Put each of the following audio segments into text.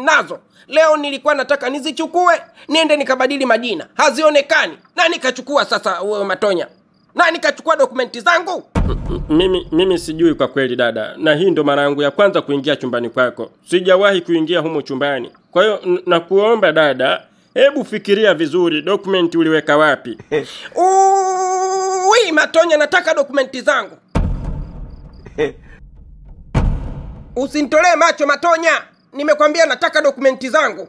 nazo. Leo nilikuwa nataka nizichukue, niende nikabadili majina. Hazionekani. Na nikachukua sasa Matonya. Na nikachukua dokumenti zangu. Mimi sijui kwa kweli dada. Na hii ndo mara yangu ya kwanza kuingia chumbani kwako. Sijawahi kuingia humo chumbani. Kwa hiyo nakuomba dada, hebu fikiria vizuri, dokumenti uliweka wapi? Matonya, nataka dokumenti zangu. Usinitolee macho Matonya. Nimekwambia nataka dokumenti zangu.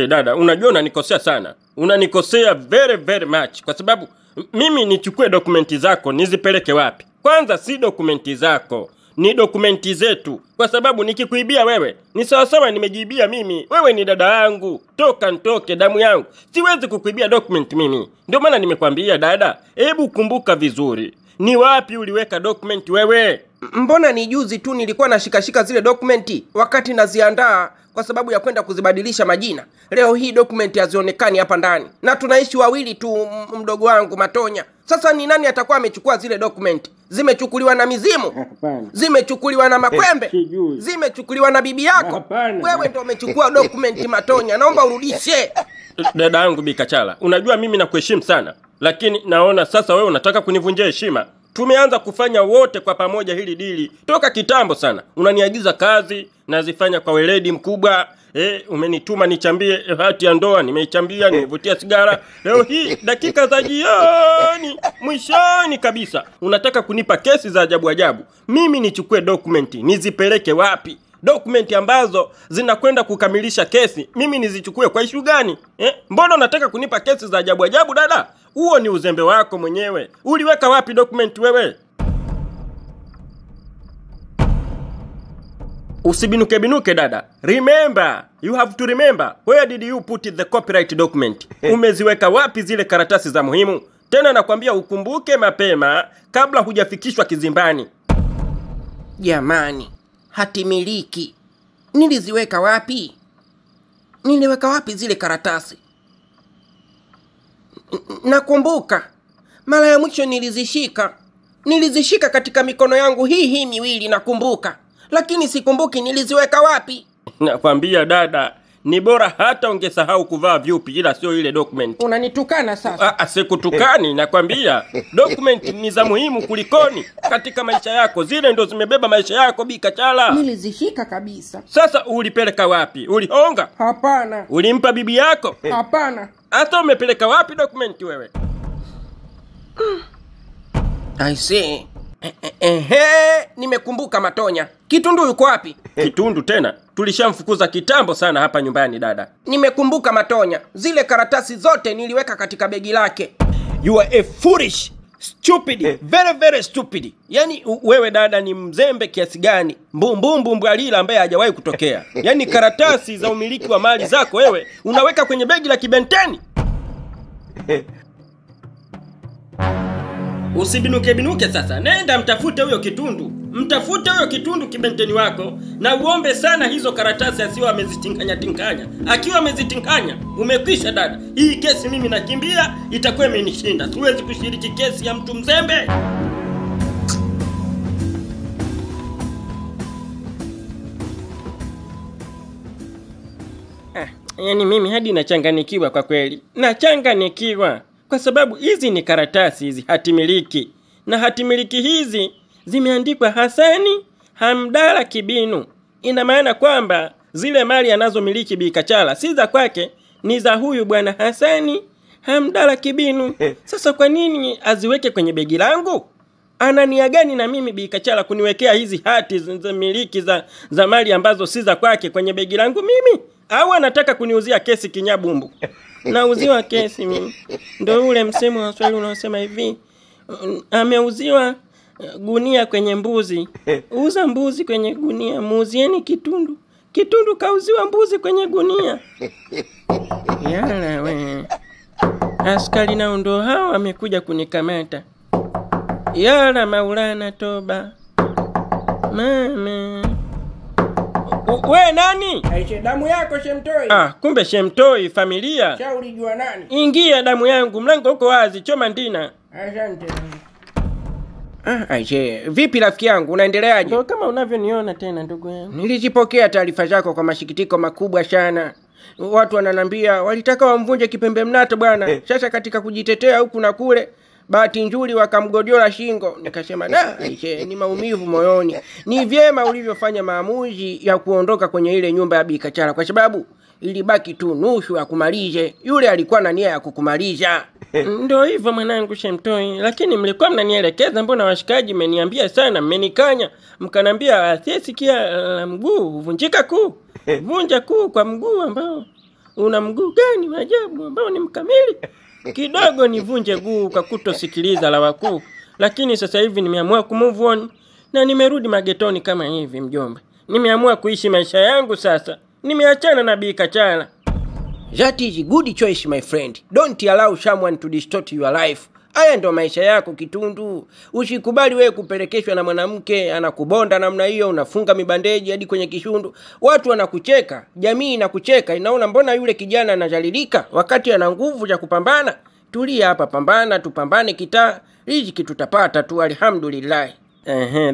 Dada, unajua unanikosea sana. Unanikosea very very much. Kwa sababu mimi nichukue dokumenti zako nizipeleke wapi? Kwanza si dokumenti zako, ni dokumenti zetu. Kwa sababu nikikuibia wewe, ni sawasawa nimejibia mimi. Wewe ni dada yangu, toka ntoke damu yangu. Siwezi kukuibia dokumenti mimi. Ndio maana nimekwambia dada, hebu kumbuka vizuri. Ni wapi uliweka dokumenti wewe? Mbona ni juzi tu nilikuwa nashikashika zile dokumenti wakati naziandaa kwa sababu ya kwenda kuzibadilisha majina. Leo hii dokumenti hazionekani hapa ndani. Na tunaishi wawili tu, mdogo wangu Matonya. Sasa ni nani atakuwa amechukua zile dokumenti? Zimechukuliwa na mizimu? Hapana. Zimechukuliwa na makwembe? Zimechukuliwa na bibi yako? Hapana. Wewe ndio umechukua dokumenti Matonya. Naomba urudishe. Dada yangu Bikachala, unajua mimi nakuheshimu sana. Lakini naona sasa wewe unataka kunivunjia heshima. Tumeanza kufanya wote kwa pamoja hili dili toka kitambo sana. Unaniagiza kazi, nazifanya kwa weledi mkubwa. Umenituma nichambie hati ya ndoa, nimeichambia, nimevutia sigara. Leo hii dakika za jioni, mwishoni kabisa, unataka kunipa kesi za ajabu ajabu. Mimi nichukue dokumenti, nizipeleke wapi? Dokumenti ambazo zinakwenda kukamilisha kesi, mimi nizichukue kwa ishu gani? Mbona unataka kunipa kesi za ajabu ajabu dada? Huo ni uzembe wako mwenyewe. Uliweka wapi dokumenti wewe? Usibinuke dada. Remember, you have to remember, where did you put the copyright document? Umeziweka wapi zile karatasi za muhimu? Tena nakwambia ukumbuke mapema kabla hujafikishwa kizimbani. Jamani, hati miliki. Niliziweka wapi? Niliweka wapi zile karatasi? Nakumbuka mara ya mwisho nilizishika katika mikono yangu hii miwili, nakumbuka. Lakini sikumbuki niliziweka wapi. Nakwambia dada, ni bora hata ungesahau kuvaa vyupi, ila sio ile document. Unanitukana sasa? Sikutukani, nakwambia document ni za muhimu kulikoni katika maisha yako. Zile ndo zimebeba maisha yako Bikachala. Nilizishika kabisa. Sasa ulipeleka wapi? Ulihonga? Hapana. Ulimpa bibi yako? Hapana. Hata umepeleka wapi document wewe? I see. Nimekumbuka Matonya. Kitundu yuko wapi? Kitundu tena? Tulishamfukuza kitambo sana hapa nyumbani dada. Nimekumbuka Matonya. Zile karatasi zote niliweka katika begi lake. You are a foolish, stupid, very very stupid. Yani wewe dada ni mzembe kiasi gani? Mbumbumbumbalila ambaye hajawahi kutokea. Yani karatasi za umiliki wa mali zako wewe unaweka kwenye begi la kibenteni. Usibinuke sasa. Nenda mtafute huyo Kitundu. Mtafute huyo Kitundu kibenteni wako na uombe sana hizo karatasi asiwe amezitinganya. Akiwa amezitinganya, umekwisha dada. Hii kesi mimi nakimbia, itakuwa imenishinda. Siwezi kushiriki kesi ya mtu mzembe. Yani mimi hadi nachanganikiwa kwa kweli. Nachanganikiwa. Kwa sababu hizi ni karatasi hizi hatimiliki. Na hatimiliki hizi zimeandikwa Hasani Hamdala Kibinu. Ina maana kwamba zile mali anazomiliki Bikachala si za kwake, ni za huyu bwana Hasani Hamdala Kibinu. Sasa kwa nini aziweke kwenye begi langu? Ana nia gani na mimi Bikachala kuniwekea hizi hati za miliki za mali ambazo si za kwake kwenye begi langu mimi? Au anataka kuniuzia kesi kinyabumbu? Nauziwa kesi mimi. Ndio ule msemo wa Swahili unaosema hivi, ameuziwa gunia kwenye mbuzi. Uza mbuzi kwenye gunia, muuzieni Kitundu. Kitundu kauziwa mbuzi kwenye gunia. Yala we. Askari nao ndo hao wamekuja kunikamata. Yala Maulana toba. Mama. We nani? Aishe damu yako Shemtoi. Kumbe Shemtoi familia. Shauri jua nani? Ingia damu yangu, mlango uko wazi, choma ndina. Asante. Aisee, vipi rafiki yangu, unaendeleaje? Ndio kama unavyoniona tena ndugu yangu. Nilizipokea taarifa zako kwa masikitiko makubwa sana. Watu wananambia walitaka wamvunje kipembe mnato bwana. Sasa katika kujitetea huku na kule, bahati nzuri wakamgodiola shingo. Nikasema aisee, ni maumivu moyoni. Ni vyema ulivyofanya maamuzi ya kuondoka kwenye ile nyumba ya Bi Kachala, kwa sababu ilibaki tu nusu ya kumalize. Yule alikuwa na nia ya kukumaliza. Ndio hivyo mwanangu Shemtoi, lakini mlikuwa mnanielekeza, mbona washikaji mmeniambia sana, mmenikanya, mkanambia asiyesikia la mguu huvunjika kuu. Vunja kuu kwa mguu ambao una mguu gani wa ajabu ambao ni mkamili. Kidogo nivunje guu kwa kutosikiliza la wakuu, lakini sasa hivi nimeamua kumove on na nimerudi magetoni kama hivi mjomba. Nimeamua kuishi maisha yangu sasa. Nimeachana na Bi Kachala. That is a good choice my friend. Don't allow someone to distort your life. Haya ndo maisha yako Kitundu. Usikubali wewe kupelekeshwa na mwanamke anakubonda namna hiyo, unafunga mibandeji hadi kwenye kishundu. Watu wanakucheka, jamii inakucheka, inaona mbona yule kijana anajalilika wakati ana nguvu za kupambana. Tulia hapa, pambana, tupambane kitaa. Riziki tutapata tu, alhamdulillah.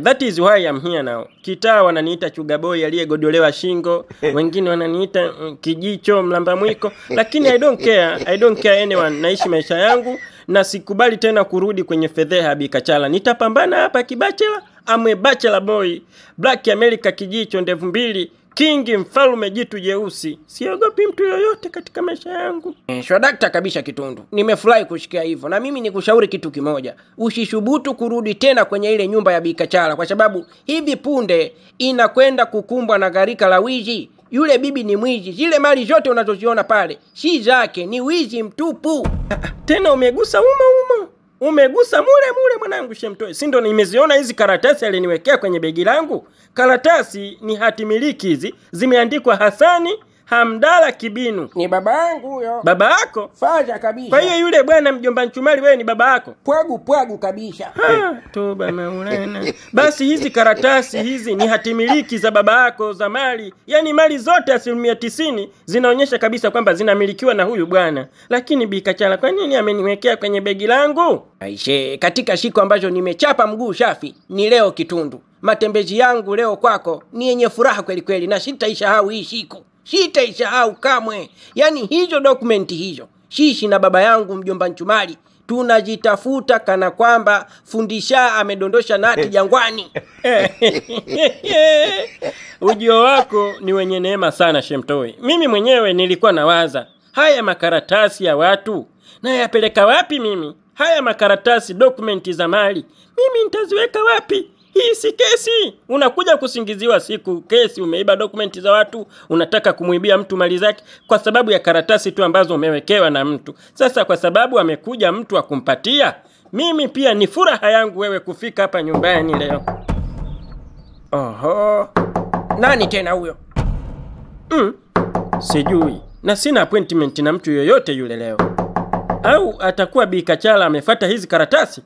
That is why I'm here now. Kitaa wananiita chugaboy aliyegodolewa shingo, wengine wananiita kijicho mlamba mwiko, lakini I don't care anyone. Naishi maisha yangu na sikubali tena kurudi kwenye fedheha Bi Kachala. Nitapambana hapa kibachela, amwe bachelor boy, Black America, kijicho, ndevu mbili, King mfalme, jitu jeusi. Siogopi mtu yoyote katika maisha yangu. Shwadakta kabisa Kitundu. Nimefurahi kushikia hivyo. Na mimi nikushauri kitu kimoja. Usishubutu kurudi tena kwenye ile nyumba ya Bi Kachala, kwa sababu hivi punde inakwenda kukumbwa na gharika la wizi. Yule bibi ni mwizi. Zile mali zote unazoziona pale si zake, ni wizi mtupu. Tena umegusa umo. Umegusa mule mwanangu Shemtoi. Si ndo nimeziona hizi karatasi aliniwekea kwenye begi langu? Karatasi ni hati miliki hizi, zimeandikwa Hasani Hamdala Kibinu. Ni baba yangu huyo. Baba yako? Faja kabisa. Kwa hiyo yule bwana mjomba Nchumali wewe ni baba yako? Pwagu kabisa. Toba Maulana. Basi hizi karatasi hizi ni hati miliki za baba yako za mali. Yaani mali zote 90% zinaonyesha kabisa kwamba zinamilikiwa na huyu bwana. Lakini Bi Kachala kwa nini ameniwekea kwenye begi langu? Aisee, katika siku ambazo nimechapa mguu safi ni leo Kitundu. Matembezi yangu leo kwako ni yenye furaha kweli kweli, na sitaisahau hii siku. Sitaisahau kamwe. Yaani hizo dokumenti hizo, sisi na baba yangu mjomba Nchumali tunajitafuta kana kwamba fundisha amedondosha nati jangwani. Ujio wako ni wenye neema sana Shemtoi. Mimi mwenyewe nilikuwa nawaza, haya makaratasi ya watu na yapeleka wapi mimi? Haya makaratasi, dokumenti za mali, mimi nitaziweka wapi? Hii si kesi. Unakuja kusingiziwa siku kesi, umeiba dokumenti za watu, unataka kumuibia mtu mali zake kwa sababu ya karatasi tu ambazo umewekewa na mtu. Sasa kwa sababu amekuja mtu akumpatia, mimi pia ni furaha yangu wewe kufika hapa nyumbani leo. Oho. Nani tena huyo? Sijui. Na sina appointment na mtu yoyote yule leo. Au atakuwa Bi Kachala amefuata hizi karatasi